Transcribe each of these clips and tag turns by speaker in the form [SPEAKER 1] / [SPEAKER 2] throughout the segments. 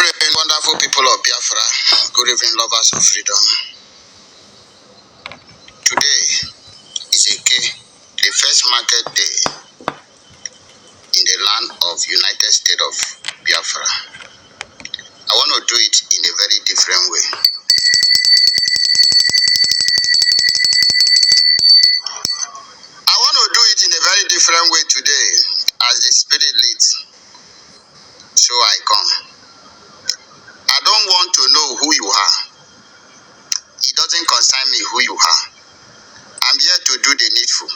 [SPEAKER 1] evening, wonderful people of Biafra. Good evening, lovers of freedom. Today is the first market day in the land of United States of Biafra. I want to do it in a very different way. I want to do it in a very different way today, as the Spirit leads. So I come. I don't want to know who you are. It doesn't concern me who you are. I'm here to do the needful.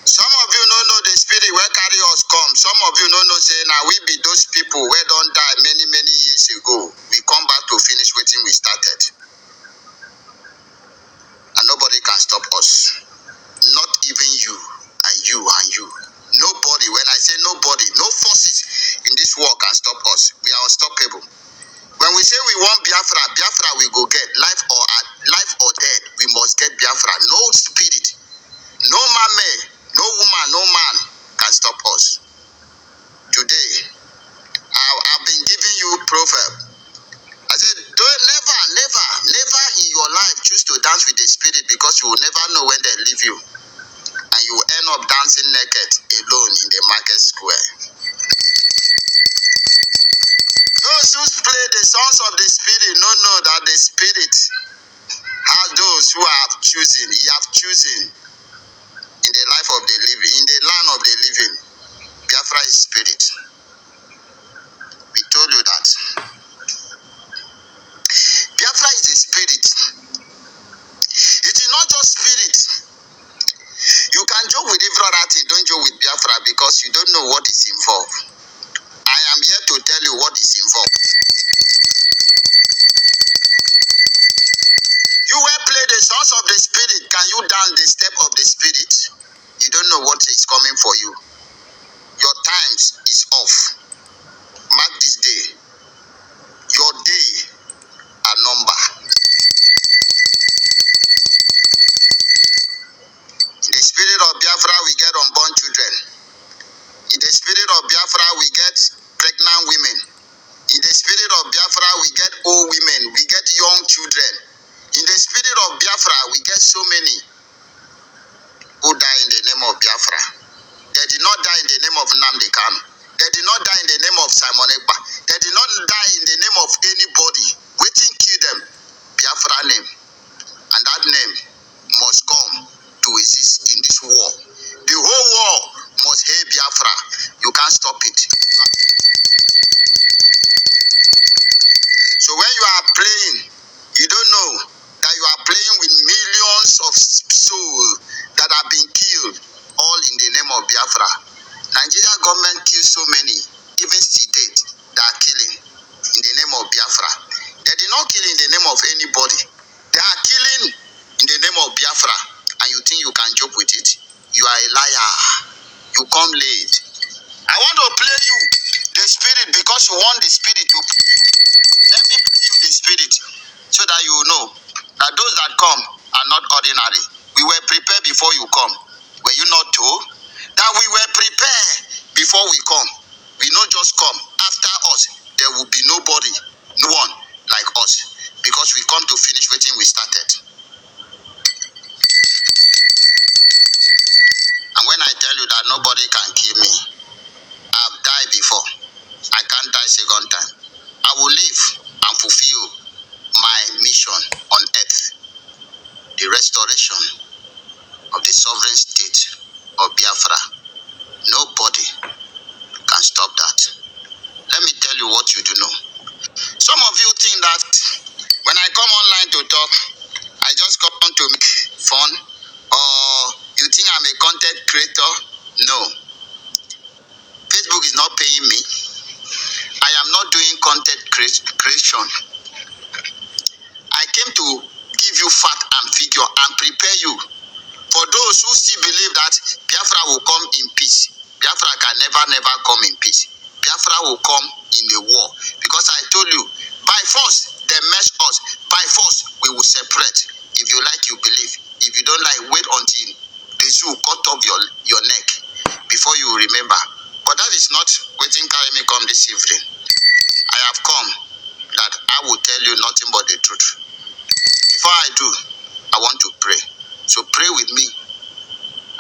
[SPEAKER 1] Some of you don't know the Spirit where carry us come. Some of you don't know say now we be those people where don't die many years ago. We come back to finish what we started. And nobody can stop us. Not even you and you and you. Nobody, when I say nobody, no forces in this world can stop us. We are unstoppable. When we say we want Biafra, Biafra we go get. Life or death, we must get Biafra. No spirit, no man, no woman, no man can stop us. Today, I've been giving you proverb. I said, never in your life choose to dance with the Spirit, because you will never know when they leave you. And you will end up dancing naked alone in the market square. Those who play the songs of the Spirit know that the Spirit has those who have chosen. He have chosen in the life of the living, in the land of the living. Biafra is Spirit. We told you that. Biafra is a spirit. It is not just spirit. You can joke with every other thing, don't joke with Biafra, because you don't know what is involved. I am here to tell you what is involved. You will play the songs of the Spirit. Can you dance the step of the Spirit? You don't know what is coming for you. Your times is off. Mark this day. Your day are number. In the spirit of Biafra, we get unborn children. In the spirit of Biafra, we get pregnant women. In the spirit of Biafra, we get old women. We get young children. In the spirit of Biafra, we get so many who die in the name of Biafra. They did not die in the name of Nnamdi Kanu. They did not die in the name of Simon Ekpa. They did not die in the name of anybody. Waiting kill them. Biafra name. And that name must come to exist in this war. The whole war must hate Biafra. You can't stop it. So when you are playing, you don't know that you are playing with millions of souls that have been killed, all in the name of Biafra. Nigerian government kills so many, even to date, they are killing in the name of Biafra. They did not kill in the name of anybody. They are killing in the name of Biafra, and you think you can joke with it. You are a liar. You come late. I want to play you the Spirit, because you want the Spirit to play you. Let me play you the Spirit, so that you know that those that come are not ordinary. We were prepared before you come. Were you not told that we were prepared before we come? We not just come. After us, there will be nobody, no one like us, because we come to finish what we started. And when I tell you that nobody can kill me, I've died before. I can't die second time. I will live and fulfill my mission on earth. The restoration of the sovereign state of Biafra. Nobody can stop that. Let me tell you what you do know. Some of you think that when I come online to talk, I just come to make fun, or you think I'm a content creator. No. Facebook is not paying me. I am not doing content creation. I came to give you fact and figure and prepare you. For those who still believe that Biafra will come in peace, Biafra can never come in peace. Biafra will come in a war. Because I told you, by force, they mess us. By force, we will separate. If you like, you believe. If you don't like, wait until the zoo cut off your neck before you not waiting carry me come this evening. I have come that I will tell you nothing but the truth. Before I do, I want to pray. So pray with me.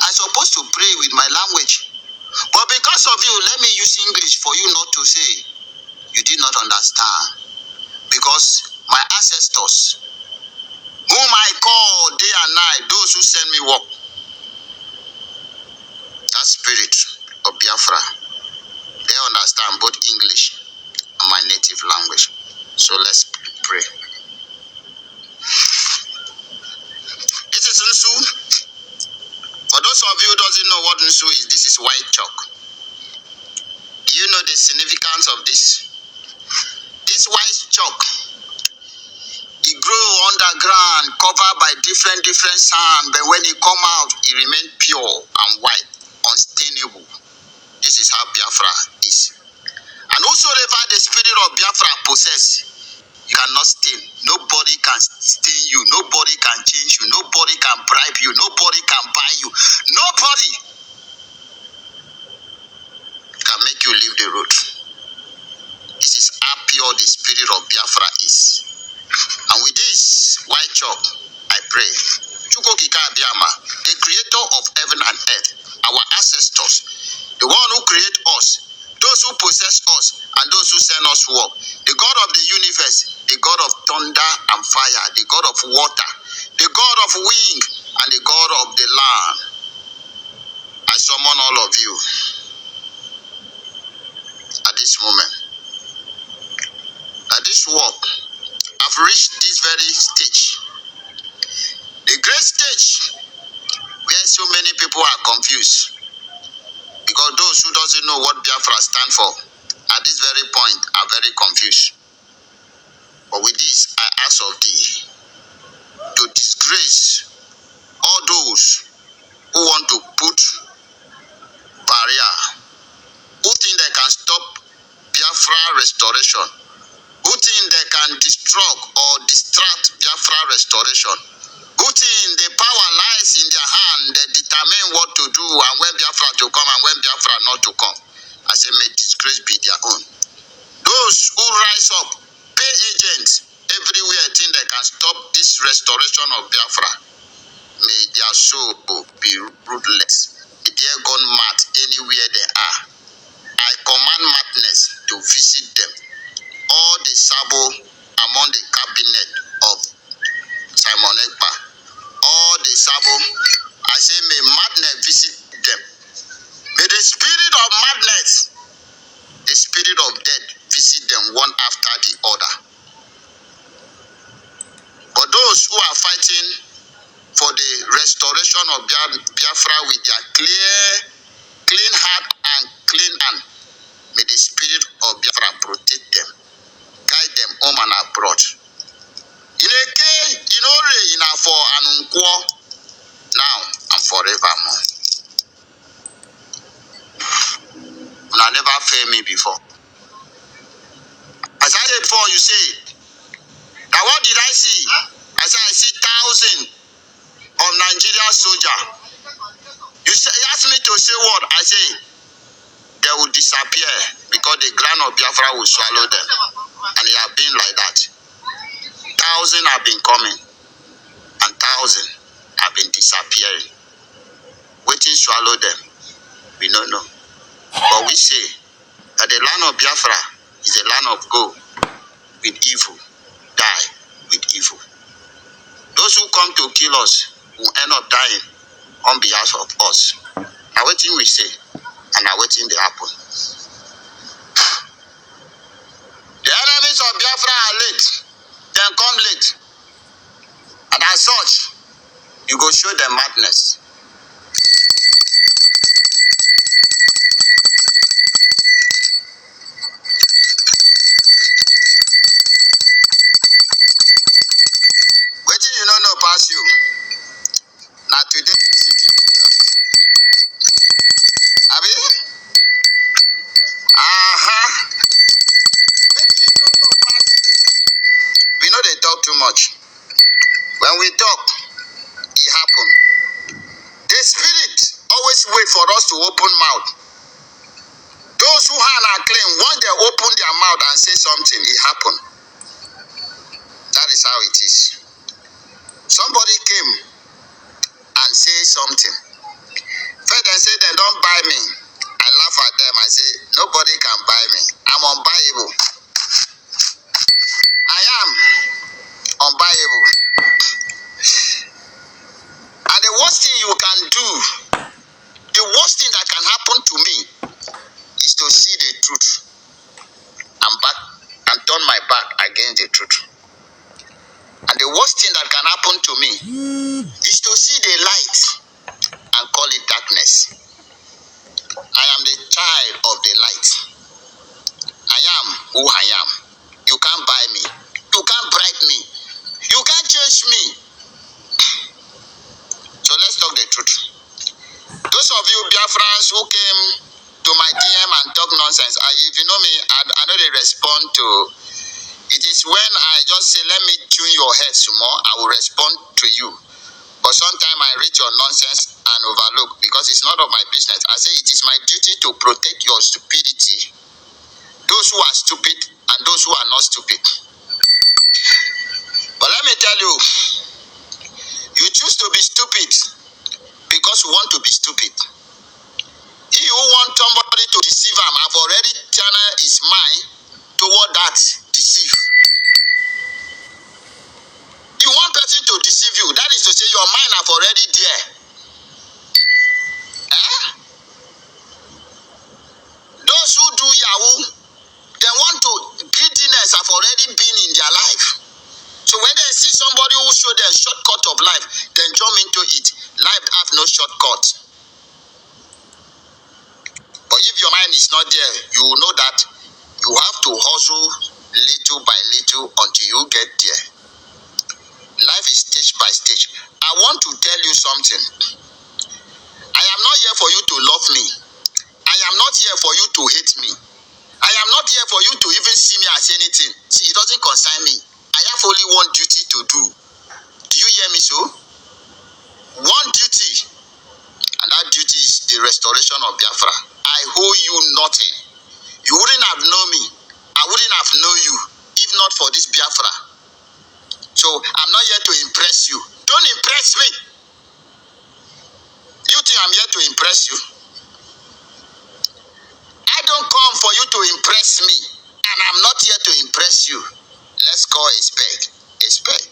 [SPEAKER 1] I'm supposed to pray with my language. But because of you, let me use English for you not to say you did not understand. Because my ancestors, whom I call day and night, those who send me work, that spirit of Biafra, they understand both English and my native language. So let's pray. This is Nsu. For those of you who doesn't know what Nsu is, this is white chalk. Do you know the significance of this? This white chalk, it grow underground, covered by different sand, but when it come out, it remain pure and white, unstainable. This is how Biafra is. And whosoever the spirit of Biafra possess, you cannot stain. Nobody can stain you. Nobody can change you. Nobody can bribe you. Nobody can buy you. Nobody can make you leave the road. This is how pure the spirit of Biafra is. And with this white chalk, I pray. Chukwokika Abiyama, the creator of heaven and earth, our ancestors, the one who created us, those who possess us, and those who send us work, the God of the universe, the God of thunder and fire, the God of water, the God of wind, and the God of the land. I summon all of you at this moment. At this work, I've reached this very stage. The great stage where so many people are confused. Because those who doesn't know what Biafra stand for, at this very point, are very confused. But with this, I ask of thee to disgrace all those who want to put barrier, who think they can stop Biafra restoration, who think they can destroy or distract Biafra restoration, who think the power lies in their hand, they determine what to do and when Biafra to come and when Biafra not to come. I say, may disgrace be their own. Those who rise up, pay agents everywhere, think they can stop this restoration of Biafra. May their soul be ruthless. May they go mad anywhere they are. I command madness to visit them. All the sabo among the cabinet of Simon Ekpa, all the sabo, I say, may madness visit them. May the spirit of madness, the spirit of death, visit them one after the other. But those who are fighting for the restoration of Biafra with their clean heart and clean hand, may the spirit of Biafra protect them, guide them home and abroad. In a case, in Ore, in Afo, and Unkwo, now and forevermore. And I never failed me before. As I said before, you say, now what did I see? I said, I see thousands of Nigerian soldiers. You asked me to say what? I say, they will disappear because the ground of Biafra will swallow them. And it has been like that. Thousands have been coming, and thousands have been disappearing. Waiting swallow them, we don't know. But we say that the land of Biafra is a land of gold with evil, die with evil. Those who come to kill us will end up dying on behalf of us. Now waiting we say, and now waiting they happen. The enemies of Biafra are late, then come late. And as such, you go show them madness. Waiting you don't know pass you. Now today you see me. Abi? Waiting you don't know pass you. We know they talk too much. When we talk, it happen. The spirit always wait for us to open mouth. Those Those who are clean, once they open their mouth and say something, it happen. That is how it is. Somebody came and say something. First they say they don't buy me. I laugh at them. I say, nobody can buy me. I'm unbuyable. I am unbuyable. And the worst thing you can do, the worst thing that can happen to me is to see the truth and turn my back against the truth. And the worst thing that can happen to me is to see the light and call it darkness. I am the child of the light. I am who I am. You can't buy me. You can't bribe me. You can't change me. So let's talk the truth. Those of you Biafrans who came to my DM and talk nonsense, if you know me, I know they respond to. It is when I just say, let me tune your head some more, I will respond to you. But sometimes I read your nonsense and overlook because it's not of my business. I say it is my duty to protect your stupidity. Those who are stupid and those who are not stupid. But let me tell you, you choose to be stupid because you want to be stupid. He who wants somebody to deceive him have already channeled his mind toward that deceive. You want person to deceive you, that is to say your mind have already there. Those who do Yahoo, they want to, greediness have already been in their life. So when they see somebody who show them shortcut of life, then jump into it. Life have no shortcut. But if your mind is not there, you will know that you have to hustle little by little until you get there. Life is stage by stage. I want to tell you something. I am not here for you to love me. I am not here for you to hate me. I am not here for you to even see me as anything. See, it doesn't concern me. I have only one duty to do. Do you hear me so? One duty. And that duty is the restoration of Biafra. I owe you nothing. You wouldn't have known me. I wouldn't have known you if not for this Biafra. So I'm not here to impress you. Don't impress me. You think I'm here to impress you? I don't come for you to impress me. And I'm not here to impress you. Let's call a spade a spade.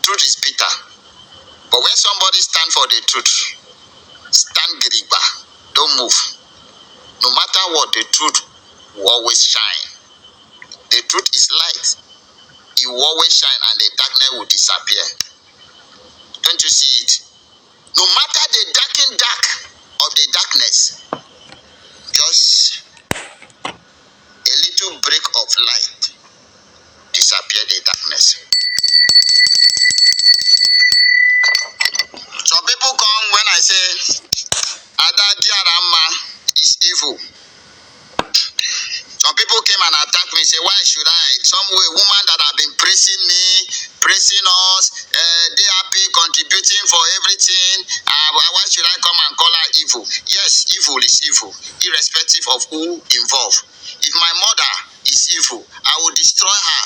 [SPEAKER 1] Truth is bitter. But when somebody stand for the truth, stand Giriba, don't move. No matter what, the truth will always shine. The truth is light. It will always shine and the darkness will disappear. Don't you see it? No matter the dark of the darkness, just a little break of light disappear the darkness. Some people come when I say Ada Diarama is evil. Some people came and attacked me, say, why should I? Some woman that have been praising me, praising us, they happy, contributing for everything. Why should I come and call her evil? Yes, evil is evil, irrespective of who involved. If my mother is evil, I will destroy her.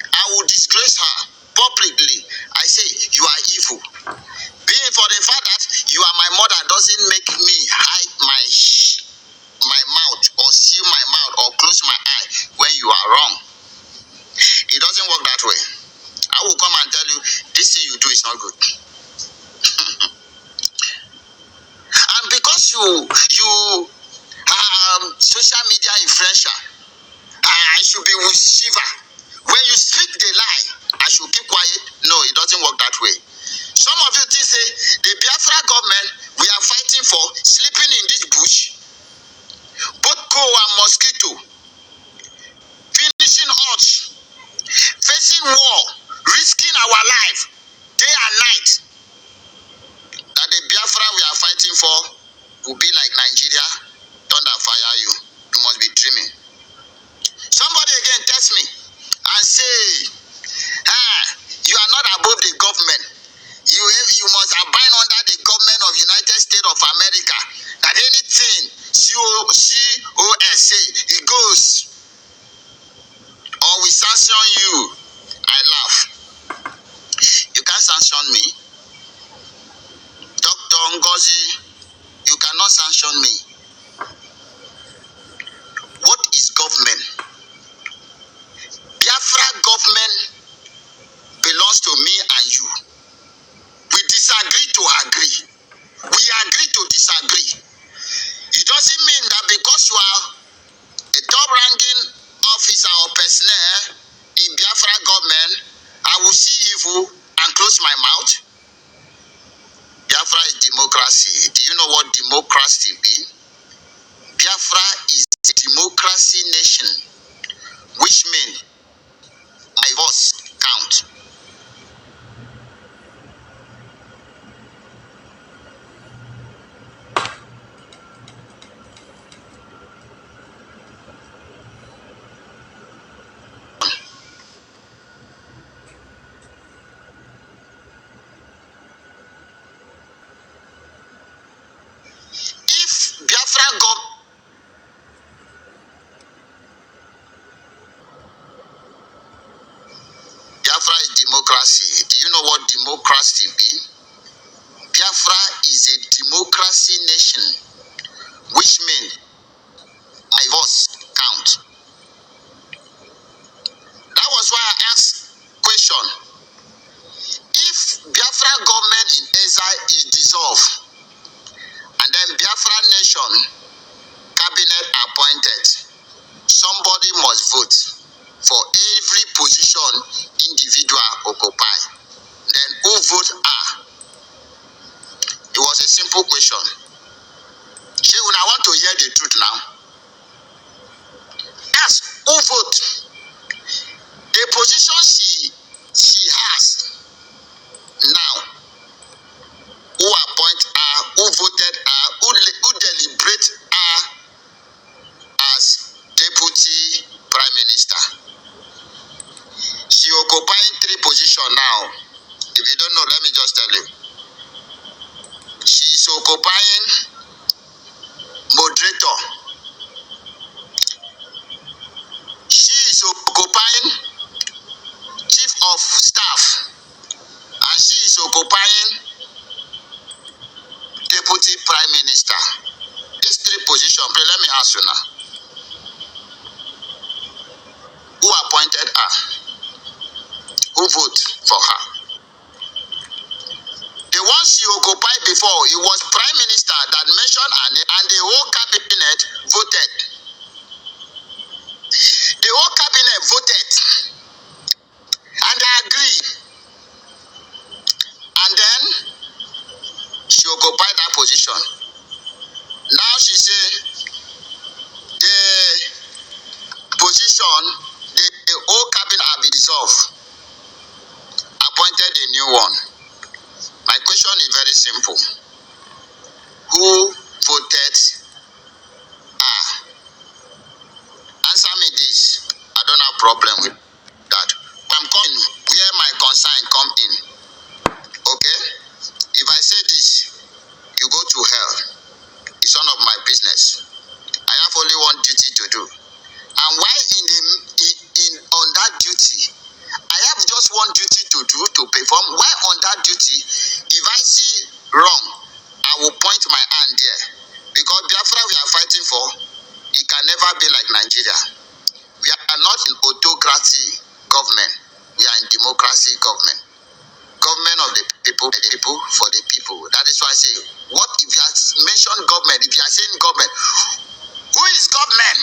[SPEAKER 1] I will disgrace her publicly. I say, you are evil. Being for the fact that you are my mother doesn't make me hide my mouth or seal my mouth or close my eye when you are wrong. It doesn't work that way. I will come and tell you, this thing you do is not good. And because you social media influencer, I should be with Shiva. When you speak the lie, I should keep quiet. No, it doesn't work that way. Some of you think say the Biafra government we are fighting for, sleeping in this bush, both coal and mosquito, finishing us, facing war, risking our life day and night. That the Biafra we are fighting for will be like Nigeria, thunder fire you. You must be dreaming. Somebody again test me and say, you are not above the government. You must abide under the government of United States of America. That anything COO not sanction me. What is government? Biafra government belongs to me and you. We disagree to agree. We agree to disagree. It doesn't mean that because you are a top-ranking officer or personnel in Biafra government, I will see evil and close my mouth. Biafra is democracy. Do you know what democracy means? Biafra is a democracy nation, which means my voice counts. If Biafra Biafra is democracy. Do you know what democracy means? Biafra is a democracy nation, which means my voice counts. That was why I asked question. If Biafra government in exile is dissolved, and then Biafra nation cabinet appointed, somebody must vote for every position individual occupy. Then who vote are? It was a simple question. She would want to hear the truth now. Ask who vote. The position she has now, who appoint her, who voted her, who deliberate her as deputy prime minister. She occupying 3 positions now. If you don't know, let me just tell you. She is occupying moderator. She is occupying chief of staff. And she is occupying deputy prime minister. These 3 positions, let me ask you now. Who appointed her? Who voted for her? The one she occupied before, it was prime minister that mentioned her name, and the whole cabinet voted. The whole cabinet voted, and they agreed. And then she occupied that position. Now she say the position, the whole cabinet have been dissolved. Appointed a new one. My question is very simple. Who voted her? Answer me this. I don't have problem with that. I'm coming where my concern come in. Okay? If I say this, you go to hell. It's none of my business. I have only one duty to do. And while on that duty, I have just one duty to do, to perform. While on that duty, if I see wrong, I will point my hand there. Because Biafra we are fighting for, it can never be like Nigeria. We are not in autocracy government. We are in democracy government. Government of the people, by the people, for the people. That is why I say, what if you have mentioned government, if you are saying government, who is government?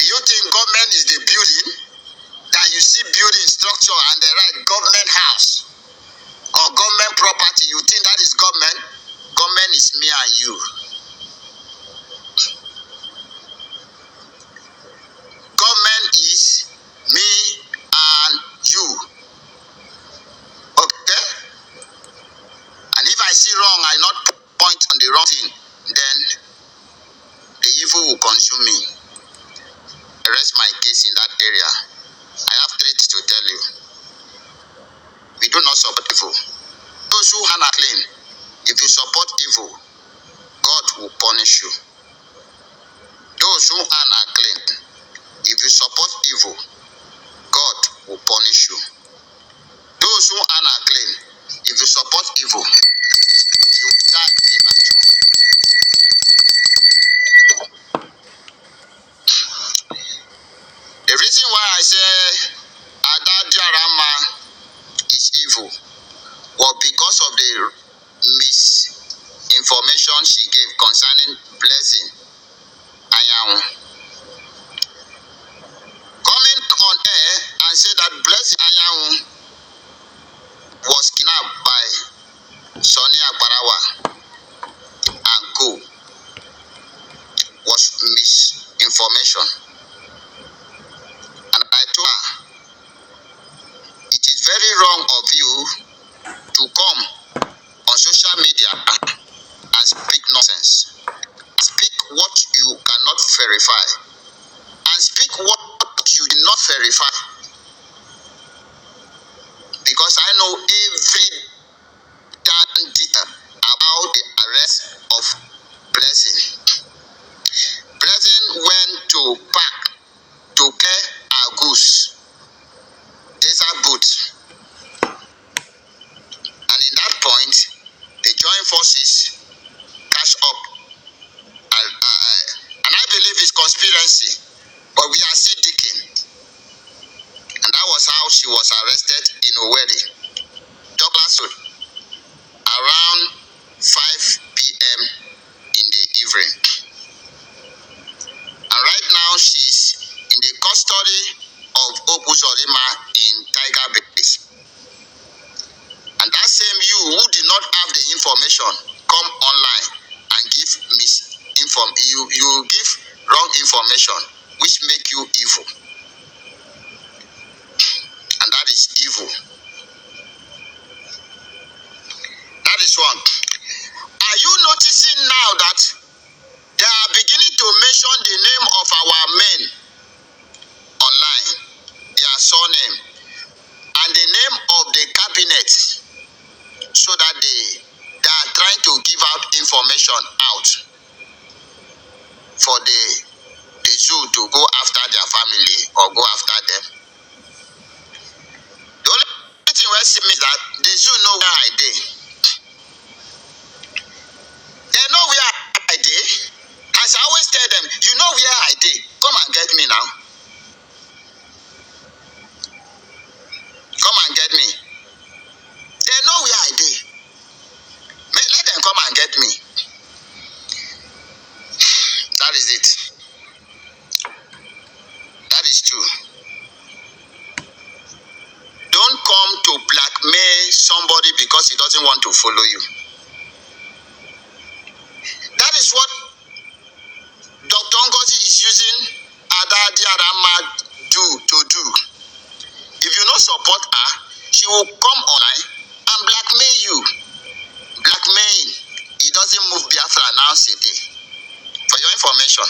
[SPEAKER 1] Do you think government is the building that you see building structure and they write government house or government property? You think that is government? Government is me and you. Government is me and you. Okay? And if I see wrong, I not point on the wrong thing, then the evil will consume me. I rest my case in that area. I have 3 things to tell you. We do not support evil. Those who hand a claim, if you support evil, God will punish you. Those who hand a claim, if you support evil, God will punish you. Those who hand a claim, if you support evil, misinformation she gave concerning Blessing Anyanwu. Coming on air and say that Blessing Anyanwu was kidnapped by Sonny Agbarawa and co was misinformation. And I told her, it is very wrong of you to come on social media and speak nonsense. Speak what you cannot verify. And speak what you did not verify. Because I know every damn detail about the arrest of Blessing. Blessing went to park to clear our goose, desert boat. And in that point, they joined forces, catch up. And I believe it's conspiracy, but we are still digging. And that was how she was arrested in Owerri, Douglas Road, around 5 p.m. in the evening. And right now, she's in the custody of Opuzorima in Tiger Base. And that same you who did not have the information come online and give you give wrong information, which make you evil. And that is evil. That is one. Are you noticing now that they are beginning to mention the name of our men online, their surname, and the name of the cabinet, so that they are trying to give out information out for the zoo to go after their family or go after them. The only thing we see is that the zoo know where I dey. They know where I dey. As I always tell them, you know where I dey. Come and get me now. Come and get me. They know where I dey. Let them come and get me. That is it. That is true. Don't come to blackmail somebody because he doesn't want to follow you. That is what Dr. Ngozi is using Ada Diarama to do. If you don't support her, she will come online and blackmail you. Blackmail. He doesn't move Biafra now, city. For your information.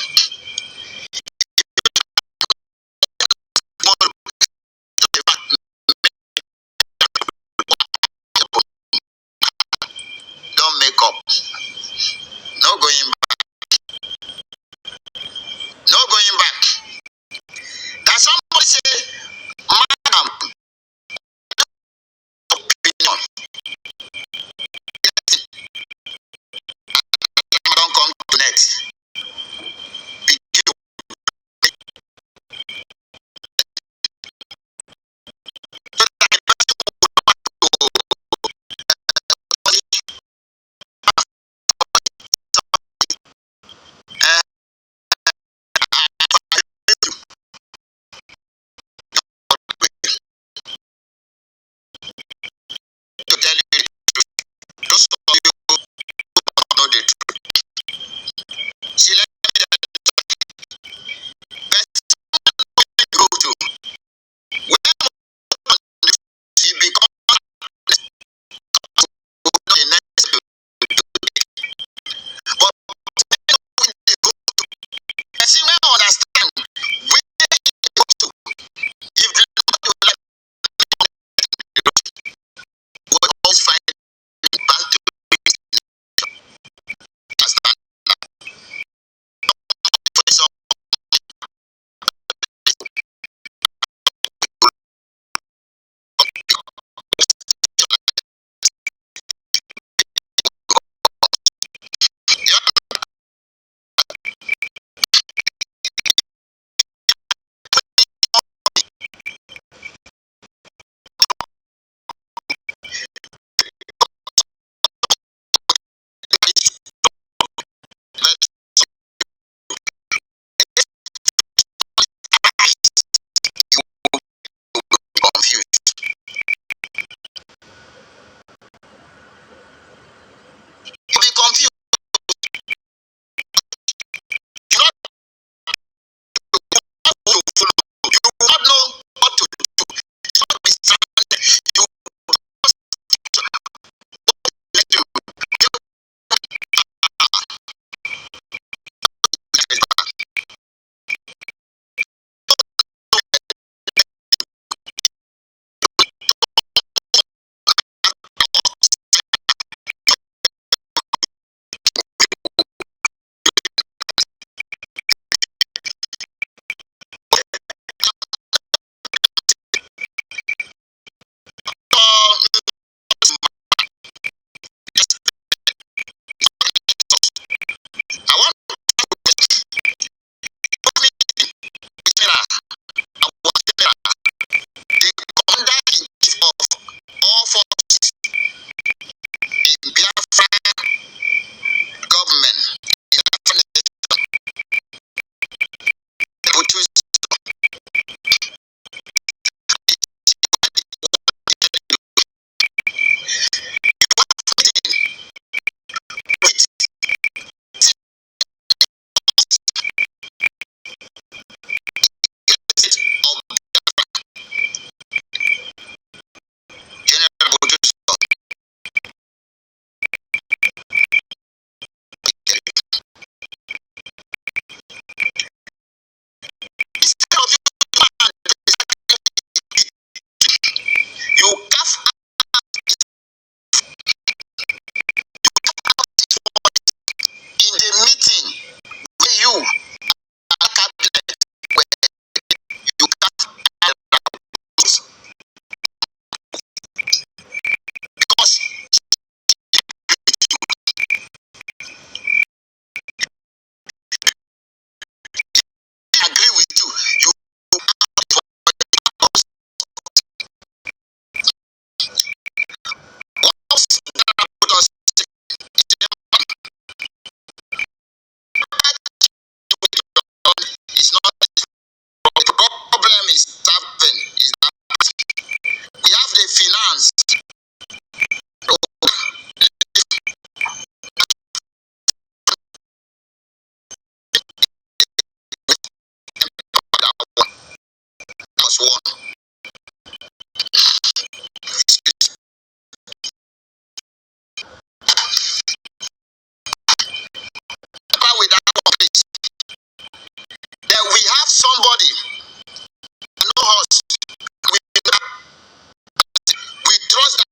[SPEAKER 1] Don't make up. No going back. No going back. That somebody say, madam, opinion. Don't come to net. government produce general producer. Instead of you carve in the meeting where you are cabinet, where you carve because I agree with you. You put us it's not the problem is happening is that we have the finance plus one. With that one, please. Then we have somebody know us. We trust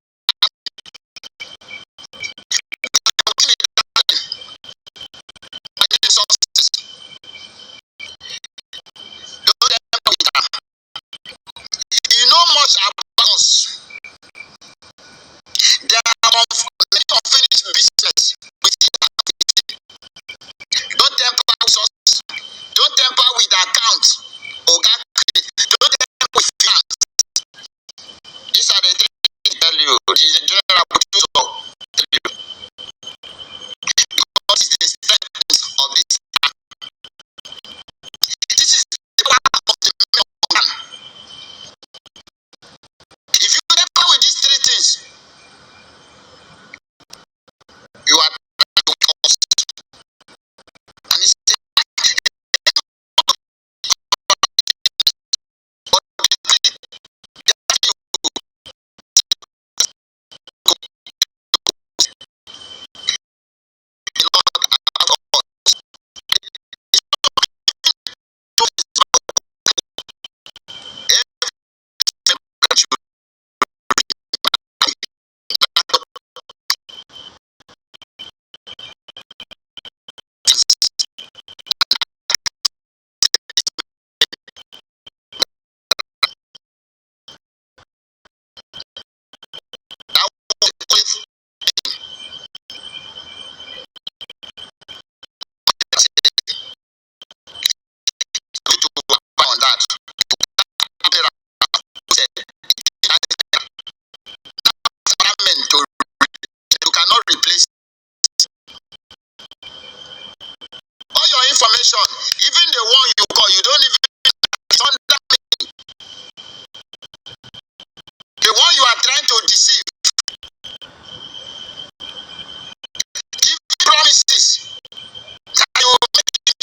[SPEAKER 1] that success. Don't ever with that. You know much about us. There are many unfinished business with it. Don't temper with us. Don't temper with accounts. Oga, don't temper with finance. These are the things I tell you. The general producer because it's the strength of this. This is the power of the man. If you temper with these three things, you are trying to cause. And it's on that. You cannot replace all your information, even the one you call, you don't even under the one you are trying to deceive. Give promises that you will make it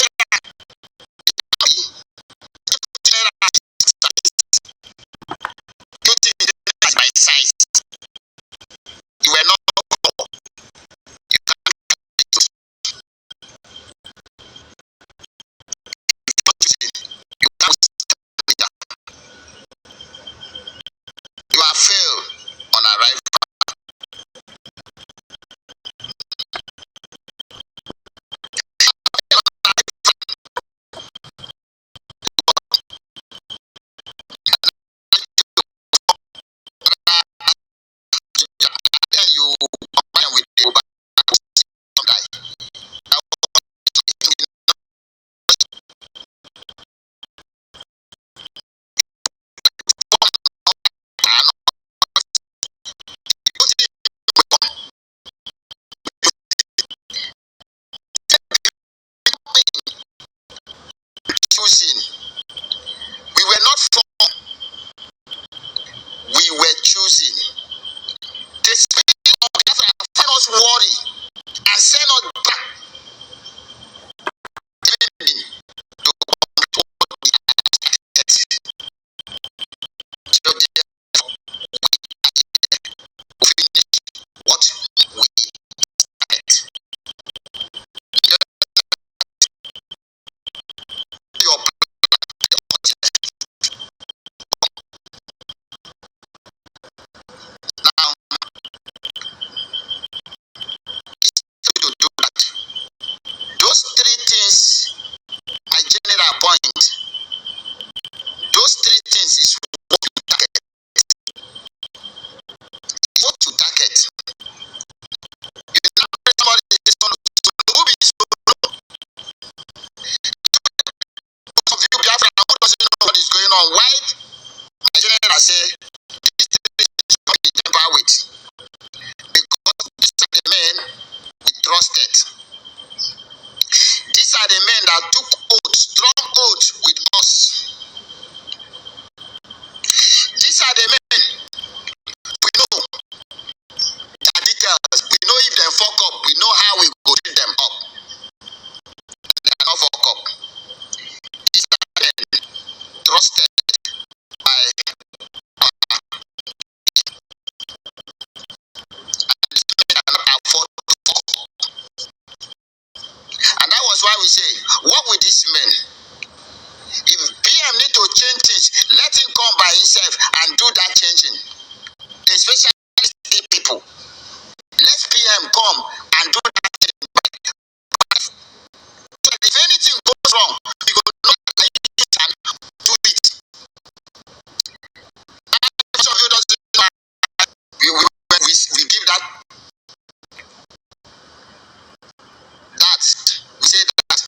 [SPEAKER 1] by size. You were not you are failed on arrival. choosing. We were not formed. We were choosing. The spirit of Biafra found us worry and send us back to what we expected. So therefore, we finish what we expect. Your now to do that. Those three things, my general point, those three things is what to target. What to target. You know, somebody is going to who is confused Biafra who doesn't know what is going on. Why my general say this is not the temper with? Because these are the men we trusted. These are the men that took oaths, strong oaths with us. These are the men we know their details. We know if they fuck up. We know how we go treat them up. They are not fuck up. These are men trusted by and these men cannot afford to fuck up. And that was why we say, what with these men? If PM need to change things, let him come by himself and do that changing. Especially people. Let PM come and do that thing. So if anything goes wrong, we go not like it and do it. And most of you doesn't know. We give that we say that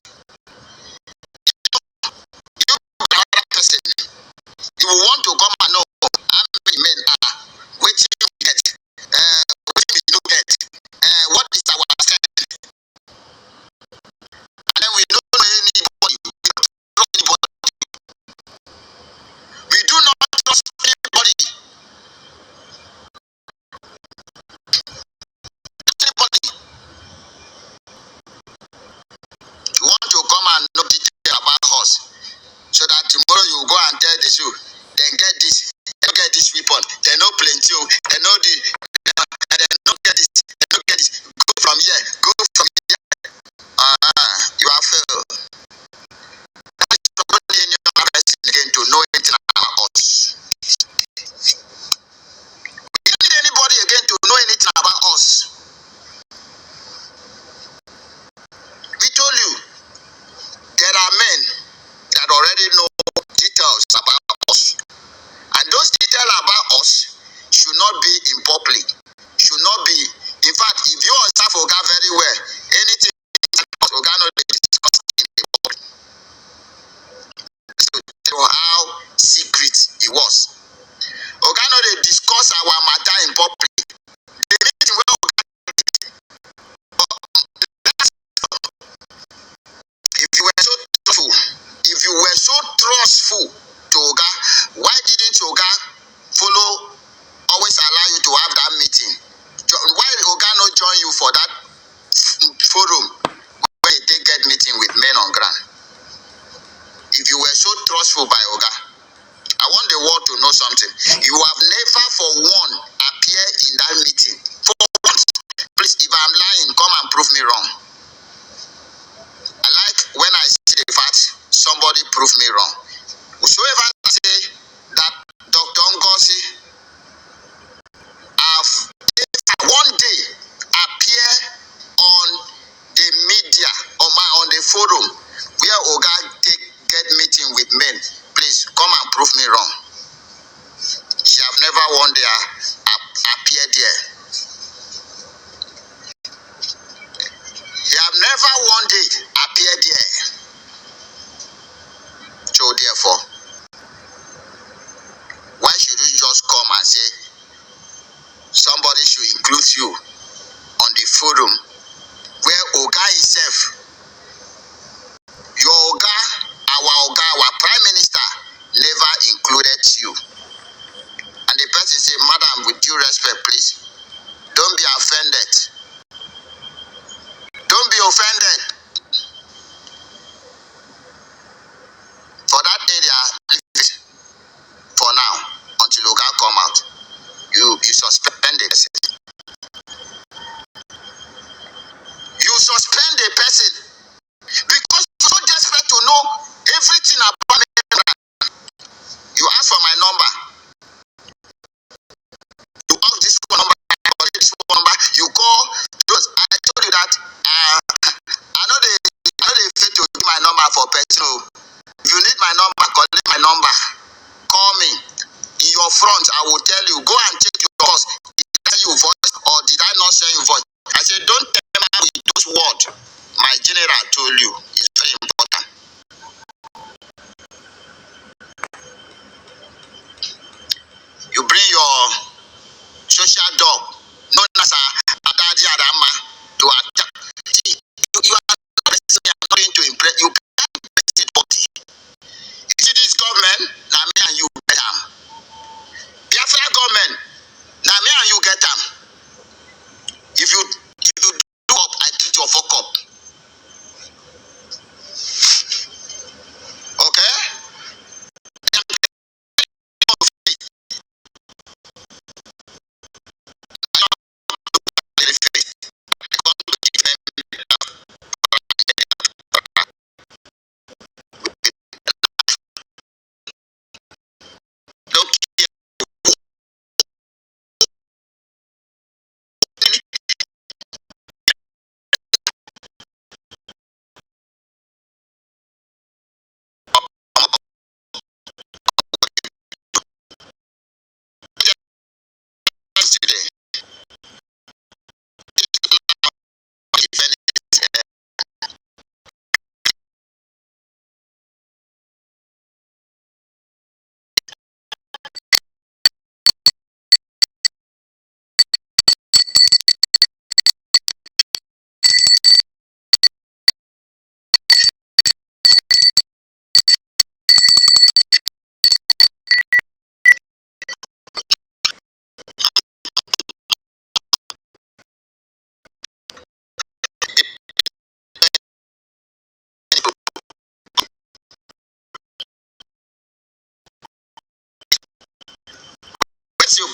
[SPEAKER 1] you another person, you will want to come and know how many men are waiting to get, waiting we don't get, what is our strength, and then we don't know anybody, we do not trust anybody. You want to come and know detail about us, so that tomorrow you go and tell the zoo, then get this, they get this weapon, they know plenty, they know the, they don't get this, they don't get this. Go from here, go from here. You are failed. That is not any other person again to know anything about us. We don't need anybody again to know anything about us. We told you there are men that already know details about us, and those details about us should not be in public, should not be. In fact, if you observe Oga very well, anything Oga not discussed in the public. So how secret he was. Oga not discuss our matter in public. The meeting where Oga if you were so trustful to Oga, why didn't Oga follow, always allow you to have that meeting? Why Oga not join you for that forum where you take get meeting with men on ground? If you were so trustful by Oga, I want the world to know something. You have never for one appear in that meeting. For once, please, if I'm lying, come and prove me wrong. I like when I see the facts, somebody prove me wrong. Whosoever say that Dr. Ngozi have one day appear on the media on the forum where Oga get meeting with men, please come and prove me wrong. She have never one day appeared there. They have never one day appeared there. So therefore, why should you just come and say somebody should include you on the forum where Oga himself, your Oga, our number included you. And the person say, madam, with due respect, please, don't be offended. Don't be offended. For that area, leave it for now until Oga come out. You suspend the person. You suspend the person because you're so desperate to know everything about me. You ask for my number. You ask this phone number. This phone number. You call. I told you that I know they fit to give my number for person. If you need my number, collect my number. Call me. In your front, I will tell you, go and check your voice. Did I send you voice or did I not send you voice? I said, don't tell me with those words. My general told you. It's very important. You bring your social dog, known as Adadi Adama, to attack. See, you are not going to impress. You can't impress it, body. You see this government, now me and you get them. Biafra government, now me and you get them. If you do up, I treat your fuck up. Okay? You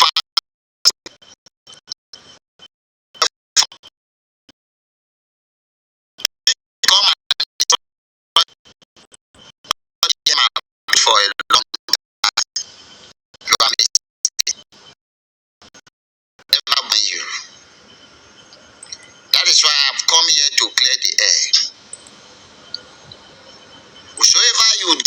[SPEAKER 1] come for a long time. You are never when you. That is why I've come here to clear the air. Whosoever you do,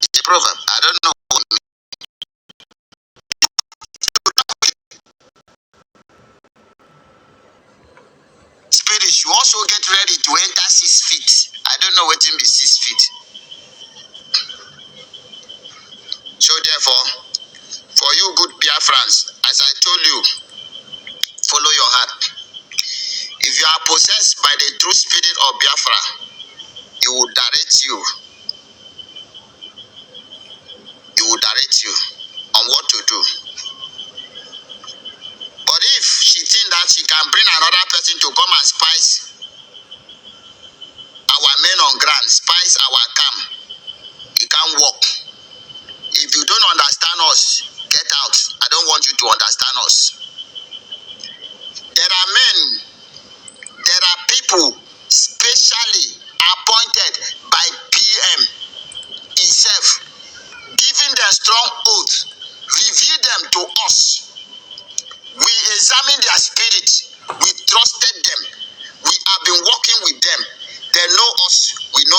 [SPEAKER 1] it's a proverb. I don't know. Spirit, you also get ready to enter 6 feet. I don't know what in be 6 feet. So therefore, for you good Biafrans, as I told you, follow your heart. If you are possessed by the true spirit of Biafra, it will direct you. It will direct you on what to do. But if she thinks that she can bring another person to come and spice our men on ground, spice our camp, it can't work. If you don't understand us, get out. I don't want you to understand us. There are men, there are people specially appointed by PM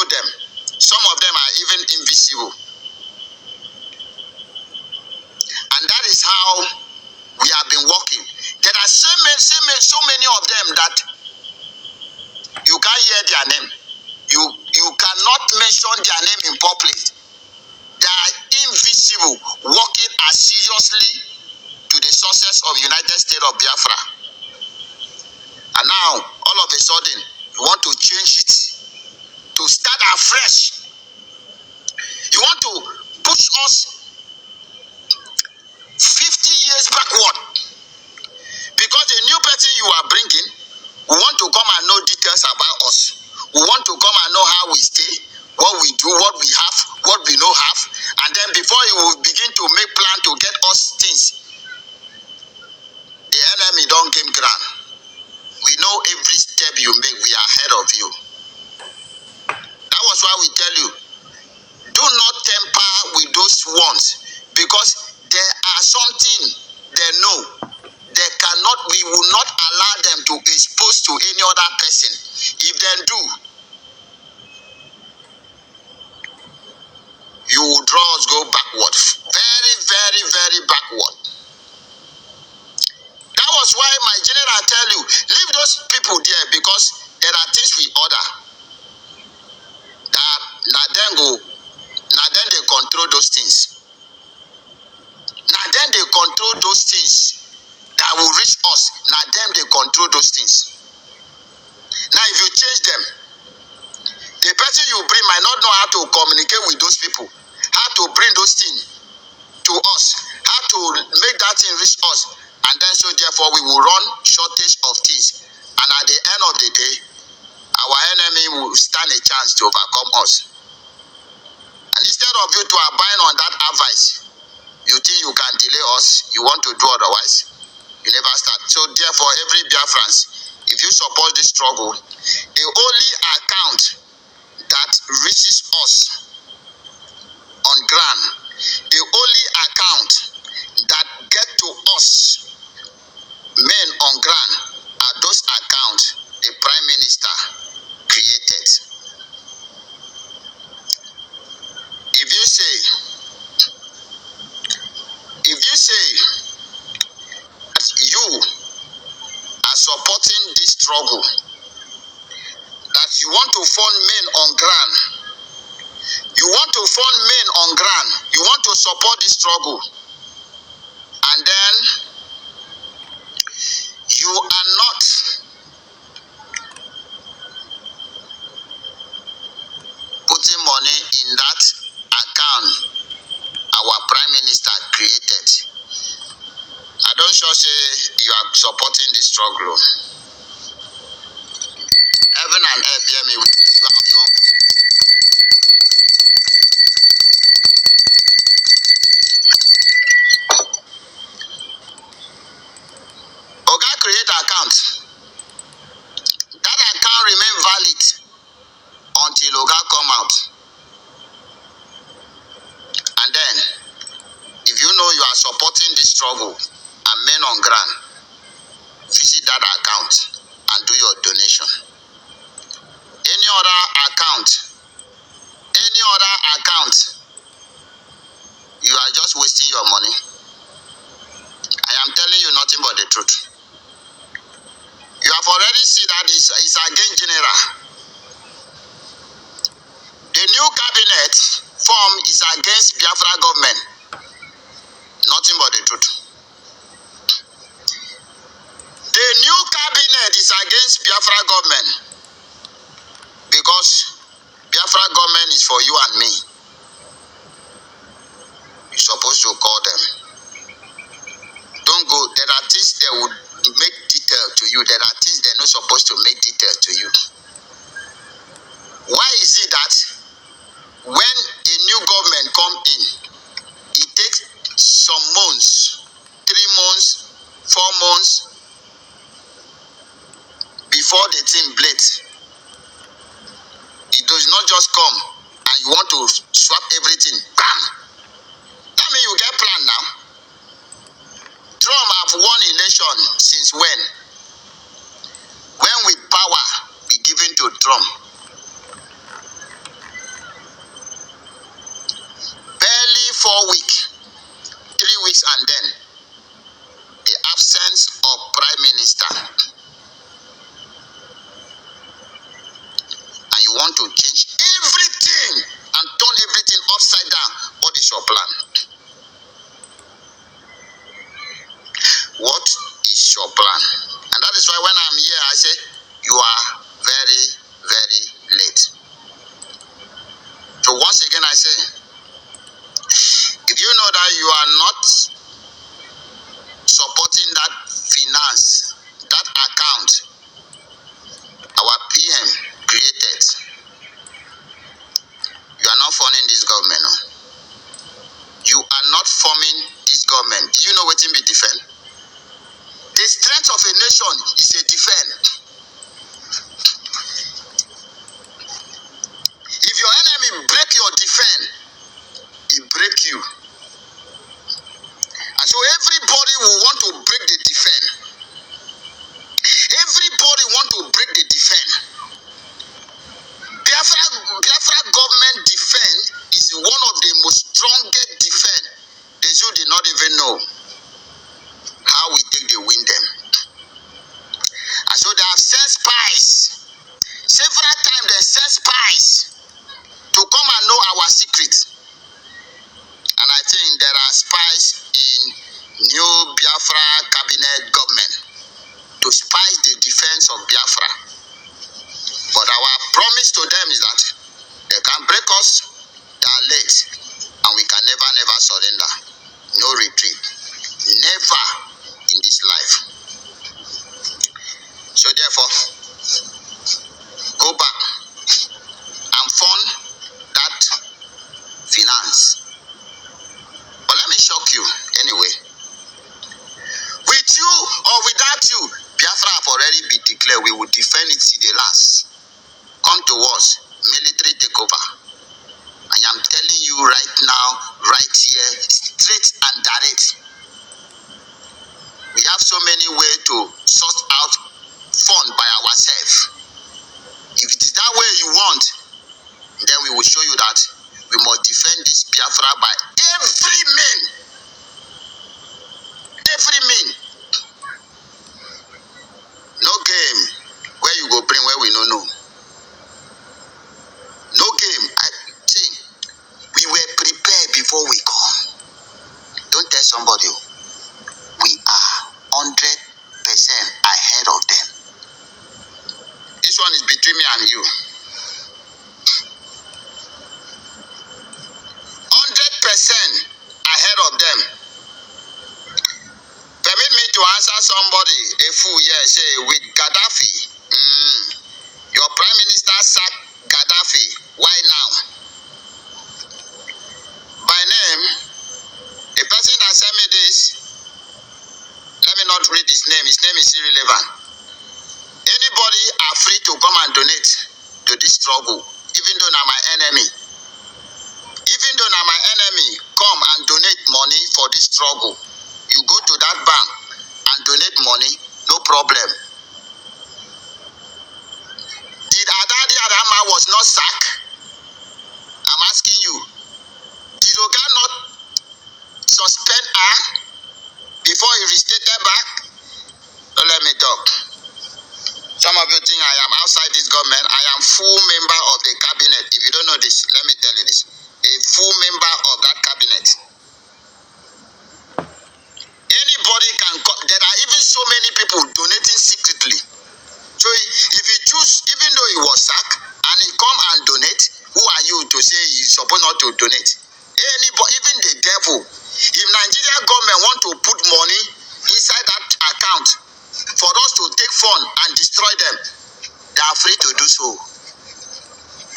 [SPEAKER 1] them. Some of them are even invisible. And that is how we have been working. There are so many of them that you can't hear their name. You cannot mention their name in public. They are invisible, working as seriously to the success of United States of Biafra. And now, all of a sudden, you want to change it, to start afresh. You want to push us 50 years backward. Because the new person you are bringing, we want to come and know details about us. We want to come and know how we stay, what we do, what we have, what we don't have. And then before you will begin to make plan to get us things, the enemy don't game ground. We know every step you make, we are ahead of you. That was why we tell you, do not temper with those ones, because there are something they know. They cannot, we will not allow them to expose to any other person. If they do, you will draw us go backward. Very, very, very backward. That was why my general tell you, leave those people there, because there are things we order. That now then they control those things. Now then they control those things that will reach us. Now them they control those things. Now if you change them, the person you bring might not know how to communicate with those people, how to bring those things to us, how to make that thing reach us, and then so therefore we will run shortage of things. And at the end of the day, our enemy will stand a chance to overcome us. And instead of you to abide on that advice, you think you can delay us, you want to do otherwise, you never start. So therefore, every Biafrans, if you support this struggle, the only account that reaches us on ground, the only account that get to us men on ground are those accounts the Prime Minister created. If you say that you are supporting this struggle, that you want to fund men on ground, you want to fund men on ground, you want to support this struggle, and then you are not putting money in that account our Prime Minister created, I don't sure say you are supporting the struggle. Heaven and earth hear me. Oga create account. That account remain valid until Oga come out. And then, if you know you are supporting this struggle and men on ground, visit that account and do your donation. Any other account, you are just wasting your money. I am telling you nothing but the truth. You have already seen that it's against general. The new cabinet form is against Biafra government. Nothing but the truth. The new cabinet is against Biafra government because Biafra government is for you and me. You're supposed to call them. Don't go. There are things they would make detail to you. There are things they're not supposed to make detail to you. Why is it that when a new government come in, it takes some months, 3 months, 4 months before the thing blades? It does not just come and you want to swap everything. Bam! That means you get plan now. Trump have won election since when? When with power be given to Trump? 4 weeks, 3 weeks, and then the absence of Prime Minister, and you want to change everything and turn everything upside down. What is your plan? What is your plan? And that is why when I'm here, I say, you are very, very late. So once again, I say, if you know that you are not supporting that finance, that account our PM created, you are not funding this government. No? You are not forming this government. Do you know what it be defend? The strength of a nation is a defend. If your enemy break your defend, he break you. And so everybody will want to break the defend. Everybody want to break the defend. Biafra government defend is one of the most strongest defend. The Jews did not even know how we take the win them. And so they have sent spies. Several times they sent spies to come and know our secrets. And I think there are spies in new Biafra cabinet government to spy the defense of Biafra. But our promise to them is that they can break us, they are late, and we can never, never surrender. No retreat. Never in this life. So therefore, go back and fund that finance. But let me shock you anyway. With you or without you, Biafra have already been declared. We will defend it to the last. Come to us, military takeover. I am telling you right now, right here, straight and direct. We have so many ways to sort out fund by ourselves. If it is that way you want, then we will show you that we must defend this Biafra by every mean. Every mean. No game where you go bring where we don't know. No game. I think we were prepared before we come. Don't tell somebody. We are 100% ahead of them. This one is between me and you. 100% ahead of them. Permit me to answer somebody, a fool here, say, with Gaddafi. Your prime minister sacked Gaddafi. Why now? By name, the person that sent me this, let me not read his name is irrelevant. Anybody are free to come and donate to this struggle, even though now my enemy. Even though now my enemy come and donate money for this struggle, you go to that bank and donate money, no problem. Did Adadi Adama was not sacked? I'm asking you. Did Oga not suspend her before he restated back? Don't let me talk. Some of you think I am outside this government. I am full member of the cabinet. If you don't know this, let me tell you this. A full member of that cabinet. Anybody can come. There are even so many people donating secretly. So if he choose, even though he was sacked, and he come and donate, who are you to say he's supposed not to donate? Anybody, even the devil. If Nigeria government want to put money inside that account for us to take fund and destroy them, they are free to do so.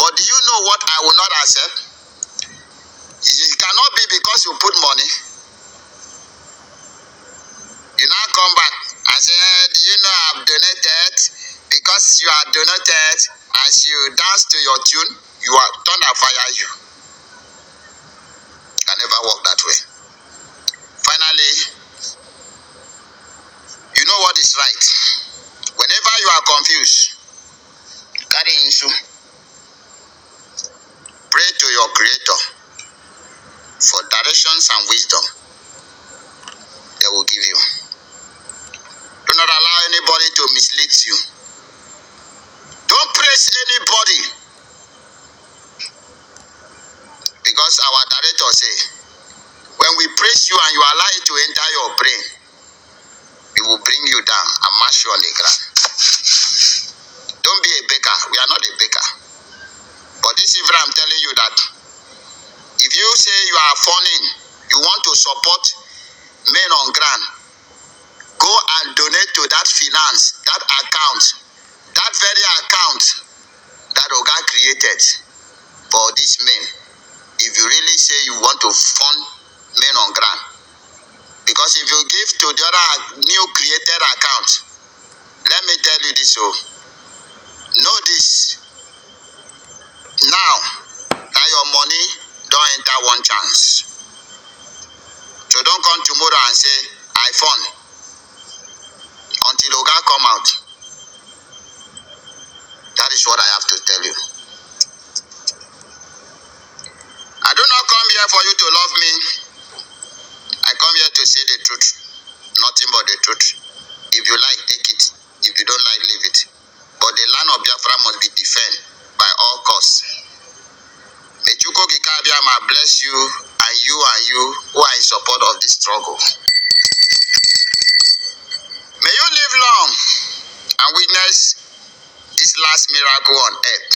[SPEAKER 1] But do you know what I will not accept? It cannot be because you put money. You now come back and say, do you know I've donated? Because you are donated, as you dance to your tune, you are thunder fire you. Can never work that way. Finally, you know what is right. Whenever you are confused, carry issue. Pray to your Creator for direction instructions and wisdom they will give you. Do not allow anybody to mislead you. Don't praise anybody, because our director say, when we praise you and you allow it to enter your brain, it will bring you down and mash you on the ground. Don't be a baker. We are not a baker. But this evening I'm telling you that if you say you are funding, you want to support men on ground, go and donate to that finance, that account, that very account that Oga created for these men. If you really say you want to fund men on ground, because if you give to the other new created account, let me tell you this, know this now, that your money don't enter one chance. So don't come tomorrow and say, I fund, until Oga come out. That is what I have to tell you. I do not come here for you to love me. I come here to say the truth, nothing but the truth. If you like, take it. If you don't like, leave it. But the land of Biafra must be defended by all costs. May Chukwu Okike Abiama bless you and you who are in support of this struggle. May you live long and witness this last miracle on earth.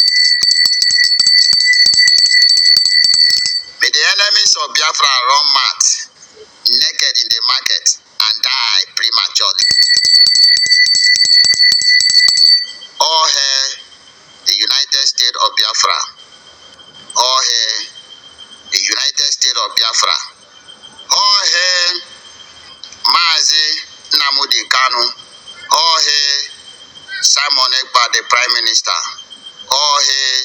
[SPEAKER 1] May the enemies of Biafra run mad, naked in the market, and die prematurely. All hail the United States of Biafra. All hail the United States of Biafra. All hail Mazi Nnamdi Kanu. All hail Simon Ekpa, the Prime Minister. All hail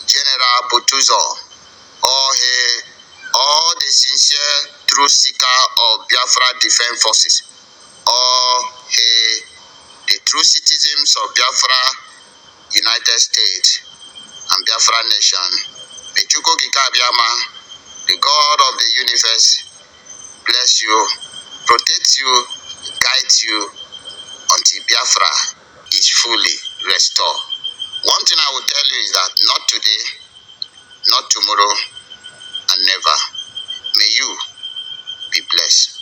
[SPEAKER 1] General Butuzo. All hail all the sincere truth seeker of Biafra Defense Forces. All hail the true citizens of Biafra United States and Biafra Nation. May Chukwu Okike Abiama, the God of the universe, bless you, protect you, guide you until Biafra is fully restored. One thing I will tell you is that not today, not tomorrow, and never. May you be blessed.